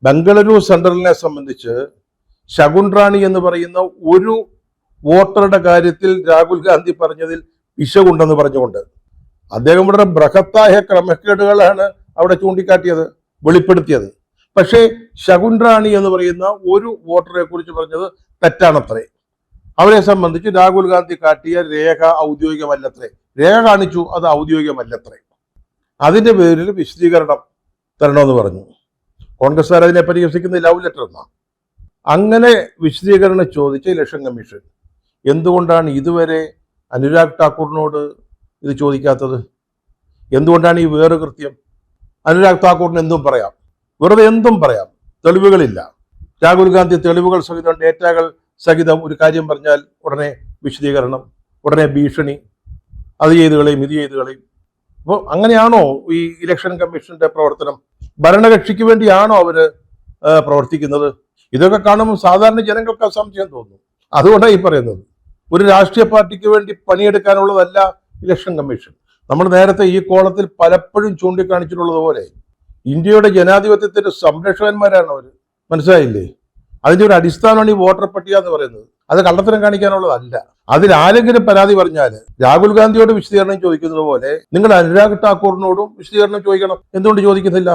ബംഗളൂരു സെൻട്രലിനെ സംബന്ധിച്ച് ശകുൻ റാണി എന്ന് പറയുന്ന ഒരു വോട്ടറുടെ കാര്യത്തിൽ രാഹുൽ ഗാന്ധി പറഞ്ഞതിൽ പിശകുണ്ടെന്ന് പറഞ്ഞുകൊണ്ട് അദ്ദേഹം വളരെ ബൃഹത്തായ ക്രമക്കേടുകളാണ് അവിടെ ചൂണ്ടിക്കാട്ടിയത്, വെളിപ്പെടുത്തിയത്. പക്ഷേ ശകുൻ റാണി എന്ന് പറയുന്ന ഒരു വോട്ടറെ കുറിച്ച് പറഞ്ഞത് തെറ്റാണത്രേ. അവരെ സംബന്ധിച്ച് രാഹുൽ ഗാന്ധി കാട്ടിയ രേഖ ഔദ്യോഗികമല്ലത്രേ. രേഖ കാണിച്ചു, അത് ഔദ്യോഗികമല്ലത്രേ. അതിന്റെ പേരിൽ വിശദീകരണം തരണമെന്ന് പറഞ്ഞു. കോൺഗ്രസ്സുകാർ അതിനെ പരിഹസിക്കുന്ന ലവ് ലെറ്റർ എന്നാ. അങ്ങനെ വിശദീകരണം ചോദിച്ച ഇലക്ഷൻ കമ്മീഷൻ എന്തുകൊണ്ടാണ് ഇതുവരെ അനുരാഗ് ഠാക്കൂറിനോട് ഇത് ചോദിക്കാത്തത്? എന്തുകൊണ്ടാണ് ഈ വേറെ കൃത്യം? അനുരാഗ് ഠാക്കൂറിന് എന്തും പറയാം, വെറുതെ എന്തും പറയാം, തെളിവുകളില്ല. രാഹുൽ ഗാന്ധി തെളിവുകൾ സഹിതം ഡേറ്റകൾ സഹിതം ഒരു കാര്യം പറഞ്ഞാൽ ഉടനെ വിശദീകരണം, ഉടനെ ഭീഷണി, അത് ചെയ്ത് കളയും, ഇത് ചെയ്ത് കളയും. അപ്പോൾ അങ്ങനെയാണോ ഈ ഇലക്ഷൻ കമ്മീഷന്റെ പ്രവർത്തനം? ഭരണകക്ഷിക്ക് വേണ്ടിയാണോ അവര് പ്രവർത്തിക്കുന്നത്? ഇതൊക്കെ കാണുമ്പോൾ സാധാരണ ജനങ്ങൾക്ക് സംശയം തോന്നുന്നു. അതുകൊണ്ടാണ് ഈ പറയുന്നത്, ഒരു രാഷ്ട്രീയ പാർട്ടിക്ക് വേണ്ടി പണിയെടുക്കാനുള്ളതല്ല ഇലക്ഷൻ കമ്മീഷൻ. നമ്മൾ നേരത്തെ ഈ കോളത്തിൽ പലപ്പോഴും ചൂണ്ടിക്കാണിച്ചിട്ടുള്ളത് പോലെ ഇന്ത്യയുടെ ജനാധിപത്യത്തിന്റെ സംരക്ഷകന്മാരാണ് അവർ. മനസ്സിലായില്ലേ? അതിന്റെ ഒരു അടിസ്ഥാനമാണ് ഈ വോട്ടർ പട്ടിക എന്ന് പറയുന്നത്. അത് കള്ളത്തരം കാണിക്കാനുള്ളതല്ല. അതിൽ ആരെങ്കിലും പരാതി പറഞ്ഞാൽ രാഹുൽ ഗാന്ധിയോട് വിശദീകരണം ചോദിക്കുന്നത് പോലെ നിങ്ങൾ അനുരാഗ് ഠാക്കൂറിനോടും വിശദീകരണം ചോദിക്കണം. എന്തുകൊണ്ട് ചോദിക്കുന്നില്ല?